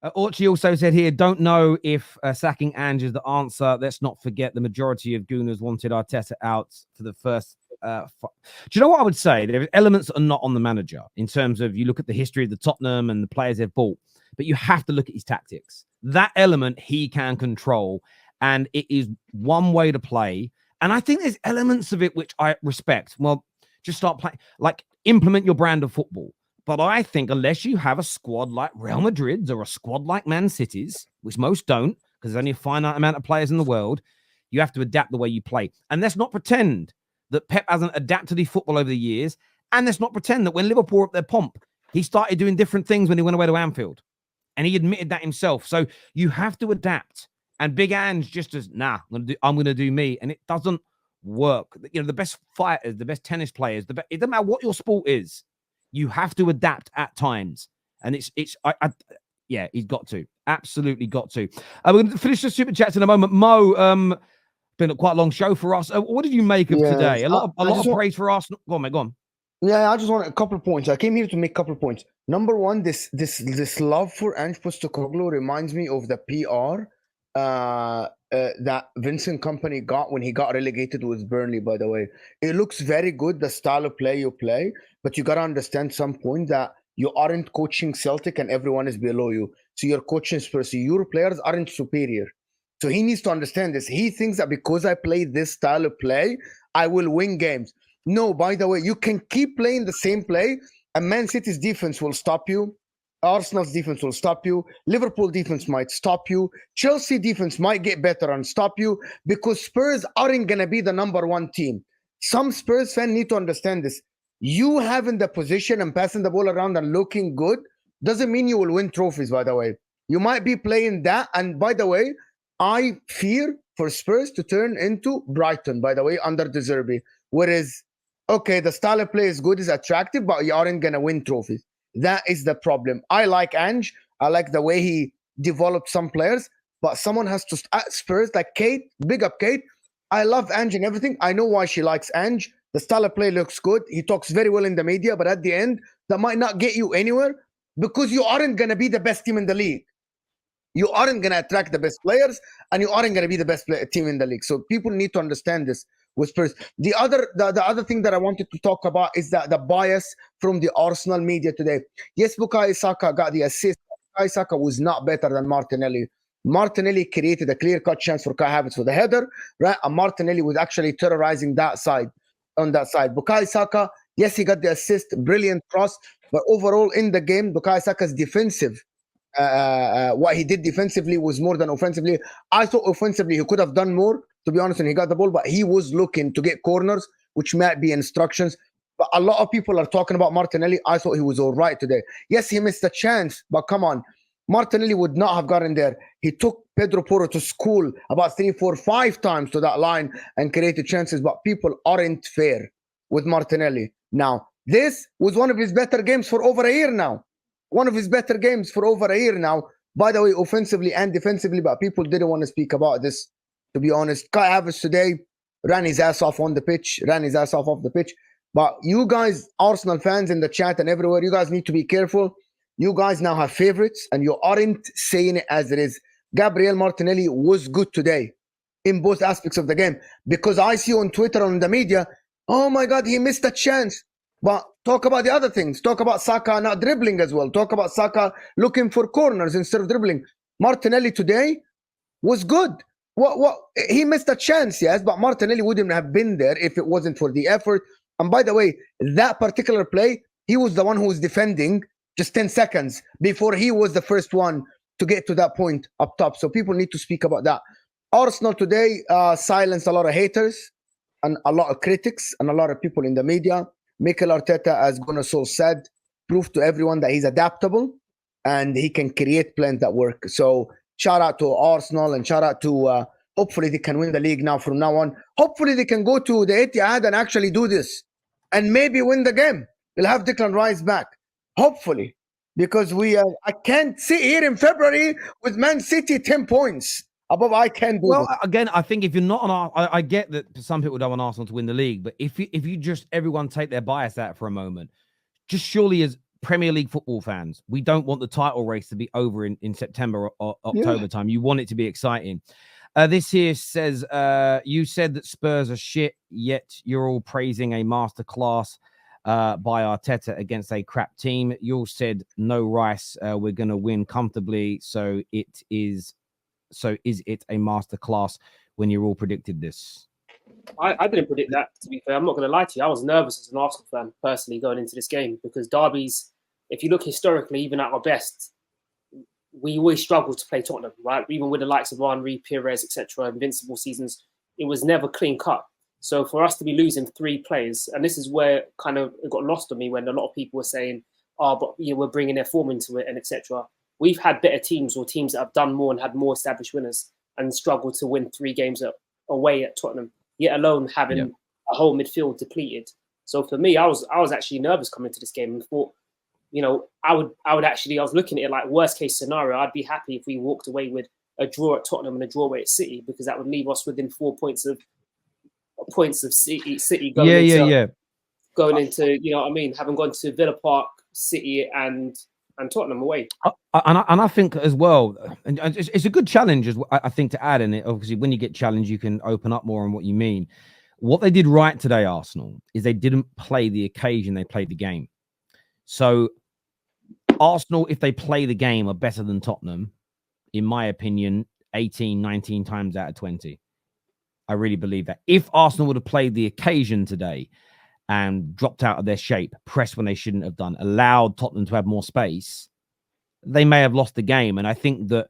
Orchi also said here, don't know if sacking Ange is the answer. Let's not forget the majority of Gooners wanted Arteta out for the first. Do you know what I would say? There are elements that are not on the manager in terms of you look at the history of the Tottenham and the players they've bought, but you have to look at his tactics. That element he can control, and it is one way to play. And I think there's elements of it which I respect. Well, just start playing, like implement your brand of football. But I think unless you have a squad like Real Madrid's or a squad like Man City's, which most don't, because there's only a finite amount of players in the world, you have to adapt the way you play. And let's not pretend that Pep hasn't adapted his football over the years. And let's not pretend that when Liverpool were up their pomp, he started doing different things when he went away to Anfield. And he admitted that himself. So you have to adapt. And Big Ange just as, I'm going to do me. And it doesn't work. You know, the best fighters, the best tennis players, it doesn't matter what your sport is. You have to adapt at times. And yeah, he's got to. Absolutely got to. We're going to finish the super chats in a moment. Mo, been quite a long show for us. What did you make of today? A lot of praise for Arsenal. Go on, mate, go on. Yeah, I just want a couple of points. I came here to make a couple of points. Number one, this love for Ange Postecoglou reminds me of the PR that Vincent Kompany got when he got relegated with Burnley, by the way. It looks very good, the style of play you play, but you got to understand some point that you aren't coaching Celtic and everyone is below you. So you're coaching Spurs. So your players aren't superior. So he needs to understand this. He thinks that because I play this style of play, I will win games. No, by the way, you can keep playing the same play and Man City's defense will stop you. Arsenal's defense will stop you. Liverpool defense might stop you. Chelsea defense might get better and stop you because Spurs aren't going to be the number one team. Some Spurs fans need to understand this. You having the position and passing the ball around and looking good doesn't mean you will win trophies, by the way. You might be playing that. And by the way, I fear for Spurs to turn into Brighton, by the way, under De Zerbi. Whereas, okay, the style of play is good, is attractive, but you aren't going to win trophies. That is the problem. I like Ange. I like the way he developed some players, but someone has to at Spurs, like Kate, big up Kate. I love Ange and everything. I know why she likes Ange. The style of play looks good. He talks very well in the media, but at the end, that might not get you anywhere because you aren't going to be the best team in the league. You aren't going to attract the best players, and you aren't going to be the best team in the league. So people need to understand this with Spurs. The other thing that I wanted to talk about is that the bias from the Arsenal media today. Yes, Bukayo Saka got the assist. Bukayo Saka was not better than Martinelli. Martinelli created a clear-cut chance for Kai Havertz for the header, right? And Martinelli was actually terrorizing that side. On that side, Bukayo Saka, yes, he got the assist, brilliant cross, but overall in the game, Bukayo Saka's defensive. What he did defensively was more than offensively. I thought offensively he could have done more, to be honest, when he got the ball, but he was looking to get corners, which might be instructions. But a lot of people are talking about Martinelli. I thought he was all right today. Yes, he missed a chance, but come on. Martinelli would not have gotten there. He took Pedro Porro to school about 3, 4, 5 times to that line and created chances, but people aren't fair with Martinelli. Now, this was one of his better games for over a year now. One of his better games for over a year now, by the way, offensively and defensively, but people didn't want to speak about this, to be honest. Kai Havertz today ran his ass off on the pitch, off the pitch. But you guys, Arsenal fans in the chat and everywhere, you guys need to be careful. You guys now have favorites, and you aren't saying it as it is. Gabriel Martinelli was good today in both aspects of the game, because I see on Twitter, on the media, oh my God, he missed a chance. But talk about the other things. Talk about Saka not dribbling as well. Talk about Saka looking for corners instead of dribbling. Martinelli today was good. What he missed a chance, yes, but Martinelli wouldn't have been there if it wasn't for the effort. And by the way, that particular play, he was the one who was defending just 10 seconds before he was the first one to get to that point up top. So people need to speak about that. Arsenal today silenced a lot of haters and a lot of critics and a lot of people in the media. Mikel Arteta, as Gunnar Sol said, proved to everyone that he's adaptable and he can create plans that work. So shout out to Arsenal and shout out to hopefully they can win the league now from now on. Hopefully they can go to the Etihad and actually do this and maybe win the game. We'll have Declan Rice back. Hopefully, because I can't sit here in February with Man City 10 points above. I can't do this. Again, I think if you're not on, I get that some people don't want Arsenal to win the league, but if you just everyone take their bias out for a moment, just surely as Premier League football fans, we don't want the title race to be over in September or October time. You want it to be exciting. This here says, you said that Spurs are shit, yet you're all praising a masterclass by Arteta against a crap team. You all said, no Rice, we're going to win comfortably. So is it a masterclass when you all predicted this? I didn't predict that, to be fair. I'm not going to lie to you. I was nervous as an Arsenal fan, personally, going into this game, because derbies, if you look historically, even at our best, we always struggle to play Tottenham, right? Even with the likes of Henry, Perez, etc., invincible seasons, it was never clean cut. So for us to be losing 3 players, and this is where kind of it got lost on me when a lot of people were saying, oh, but we're bringing their form into it, and etc. We've had better teams, or teams that have done more and had more established winners, and struggled to win 3 games away at Tottenham, yet alone having a whole midfield depleted. So for me, I was actually nervous coming to this game and thought, I was looking at it like worst case scenario. I'd be happy if we walked away with a draw at Tottenham and a draw away at City, because that would leave us within 4 points of City going into, you know what I mean, having gone to Villa Park, City and Tottenham away. And I think as well, and it's a good challenge, I think, to add in it. Obviously, when you get challenged, you can open up more on what you mean. What they did right today, Arsenal, is they didn't play the occasion, they played the game. So Arsenal, if they play the game, are better than Tottenham, in my opinion, 18, 19 times out of 20. I really believe that. If Arsenal would have played the occasion today and dropped out of their shape, pressed when they shouldn't have done, allowed Tottenham to have more space, they may have lost the game. And I think that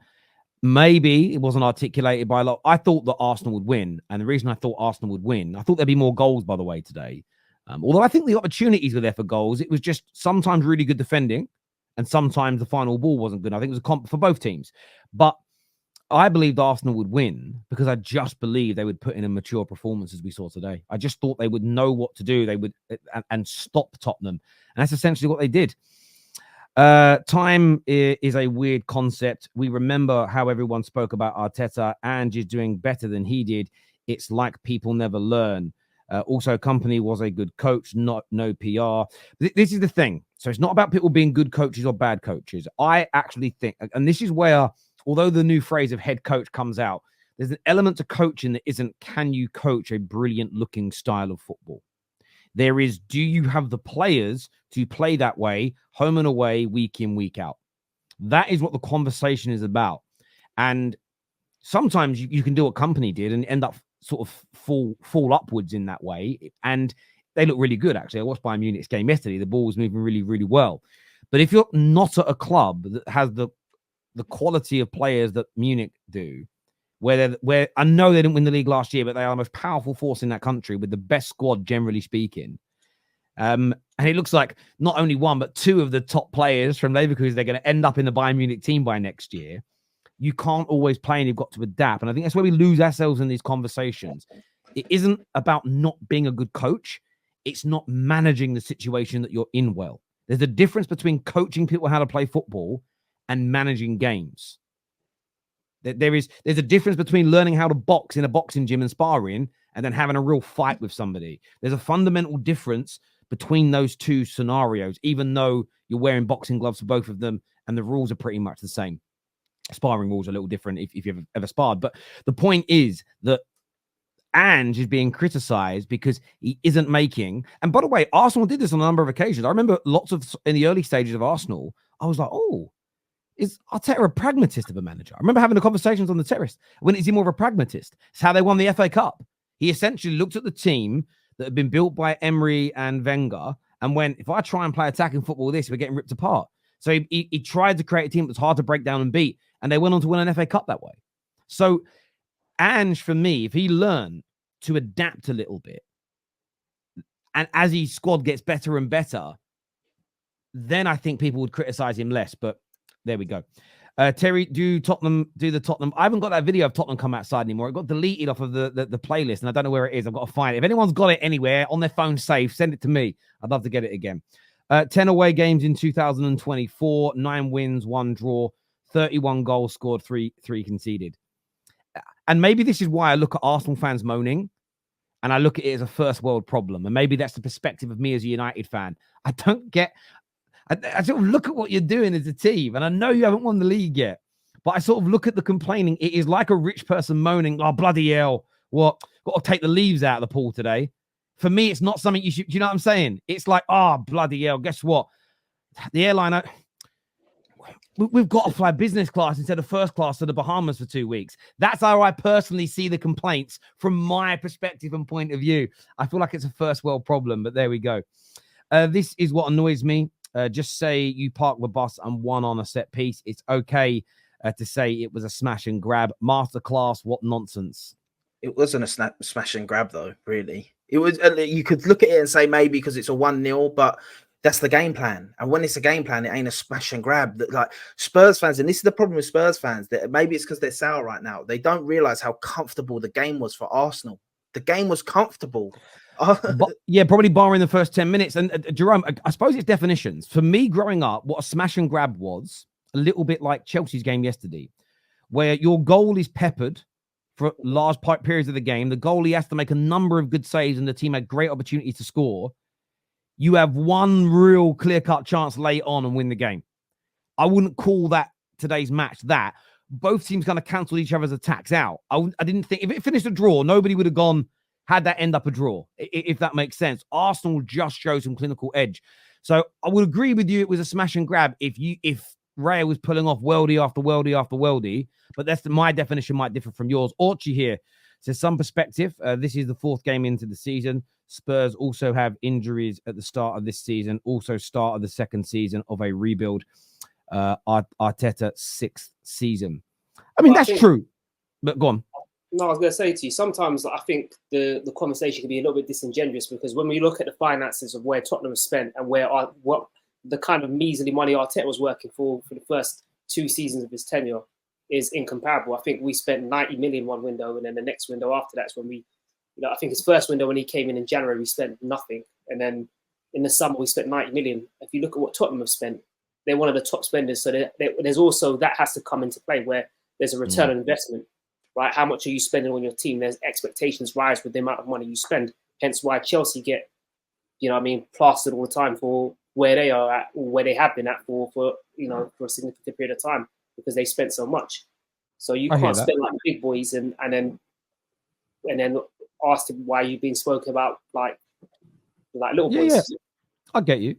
maybe it wasn't articulated by a lot. I thought that Arsenal would win. And the reason I thought Arsenal would win, I thought there'd be more goals, by the way, today. Although I think the opportunities were there for goals, it was just sometimes really good defending and sometimes the final ball wasn't good. I think it was a comp for both teams. But I believed Arsenal would win because I just believed they would put in a mature performance as we saw today. I just thought they would know what to do. They would and stop Tottenham. And that's essentially what they did. Time is a weird concept. We remember how everyone spoke about Arteta. Ange is doing better than he did. It's like people never learn. Also, Company was a good coach, no PR. This is the thing. So it's not about people being good coaches or bad coaches. I actually think, and this is where, although the new phrase of head coach comes out, there's an element to coaching that isn't, can you coach a brilliant looking style of football? There is, do you have the players to play that way, home and away, week in, week out? That is what the conversation is about. And sometimes you can do what Company did and end up sort of fall upwards in that way. And they look really good, actually. I watched Bayern Munich's game yesterday. The ball was moving really, really well. But if you're not at a club that has the quality of players that Munich do, where I know they didn't win the league last year, but they are the most powerful force in that country with the best squad, generally speaking. And it looks like not only one, but 2 of the top players from Leverkusen, they're going to end up in the Bayern Munich team by next year. You can't always play and you've got to adapt. And I think that's where we lose ourselves in these conversations. It isn't about not being a good coach. It's not managing the situation that you're in well. There's a difference between coaching people how to play football and managing games. There's a difference between learning how to box in a boxing gym and sparring and then having a real fight with somebody. There's a fundamental difference between those 2 scenarios, even though you're wearing boxing gloves for both of them and the rules are pretty much the same. Sparring rules are a little different if you've ever sparred. But the point is that Ange is being criticized because he isn't making. And by the way, Arsenal did this on a number of occasions. I remember in the early stages of Arsenal, I was like, oh, is Arteta a pragmatist of a manager? I remember having the conversations on the terrace. When is he more of a pragmatist? It's how they won the FA Cup. He essentially looked at the team that had been built by Emery and Wenger and went, if I try and play attacking football we're getting ripped apart. So he tried to create a team that was hard to break down and beat, and they went on to win an FA Cup that way. So Ange, for me, if he learned to adapt a little bit, and as his squad gets better and better, then I think people would criticize him less. But there we go. Terry, do the Tottenham? I haven't got that video of Tottenham come outside anymore. It got deleted off of the playlist, and I don't know where it is. I've got to find it. If anyone's got it anywhere on their phone safe, send it to me. I'd love to get it again. 10 away games in 2024, 9 wins, 1 draw, 31 goals scored, 3 conceded. And maybe this is why I look at Arsenal fans moaning and I look at it as a first world problem. And maybe that's the perspective of me as a United fan. I sort of look at what you're doing as a team, and I know you haven't won the league yet, but I sort of look at the complaining. It is like a rich person moaning, "Oh, bloody hell, what? Got to take the leaves out of the pool today." For me, it's not something you should. Do you know what I'm saying? It's like, "Oh, bloody hell, guess what? The airline, we've got to fly business class instead of first class to the Bahamas for 2 weeks." That's how I personally see the complaints from my perspective and point of view. I feel like it's a first world problem, but there we go. This is what annoys me. Just say you parked the bus and won on a set piece. It's okay to say it was a smash and grab. Masterclass, what nonsense. It wasn't a smash and grab, though, really. It was. You could look at it and say maybe because it's a 1-0, but that's the game plan. And when it's a game plan, it ain't a smash and grab. Like Spurs fans, and this is the problem with Spurs fans, that maybe it's because they're sour right now. They don't realize how comfortable the game was for Arsenal. The game was comfortable. Yeah, probably barring the first 10 minutes. And Jerome, I suppose it's definitions. For me, growing up, what a smash and grab was a little bit like Chelsea's game yesterday, where your goal is peppered for large periods of the game. The goalie has to make a number of good saves, and the team had great opportunities to score. You have one real clear-cut chance late on and win the game. I wouldn't call that today's match that. Both teams kind of cancelled each other's attacks out. I didn't think, if it finished a draw, nobody would have gone, had that end up a draw, if that makes sense. Arsenal just showed some clinical edge. So I would agree with you, it was a smash and grab if Raya was pulling off worldie after worldie after worldie, but my definition might differ from yours. Orchie here says, some perspective, this is the 4th game into the season. Spurs also have injuries at the start of this season, also start of the 2nd season of a rebuild. Arteta 6th season. I mean, that's true, but go on. No, I was going to say to you, sometimes I think the conversation can be a little bit disingenuous, because when we look at the finances of where Tottenham has spent and what the kind of measly money Arteta was working for the first 2 seasons of his tenure is incomparable. I think we spent 90 million one window, and then the next window after that's when we, I think his first window when he came in January, we spent nothing. And then in the summer, we spent 90 million. If you look at what Tottenham have spent, they're one of the top spenders. So there's also, that has to come into play where there's a return on investment, right? How much are you spending on your team? There's expectations rise with the amount of money you spend. Hence why Chelsea get, plastered all the time for where they are at, or where they have been at for a significant period of time, because they spent so much. So you can't spend like big boys and then ask why you've been spoken about like little boys. Yeah. I get you.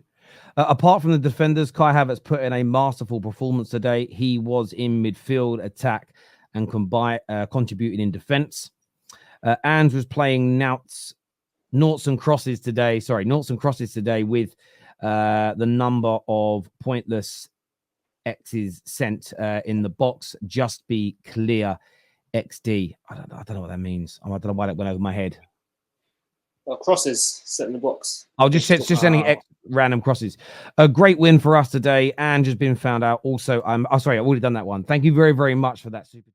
Apart from the defenders, Kai Havertz put in a masterful performance today. He was in midfield, attack, and contributing in defence. Ange was playing noughts and crosses today. With the number of pointless X's sent in the box. Just be clear, XD. I don't know what that means. I don't know why that went over my head. Crosses set in the box. I'll just sending random crosses. A great win for us today. Ange has been found out. Also, I've already done that one. Thank you very, very much for that super.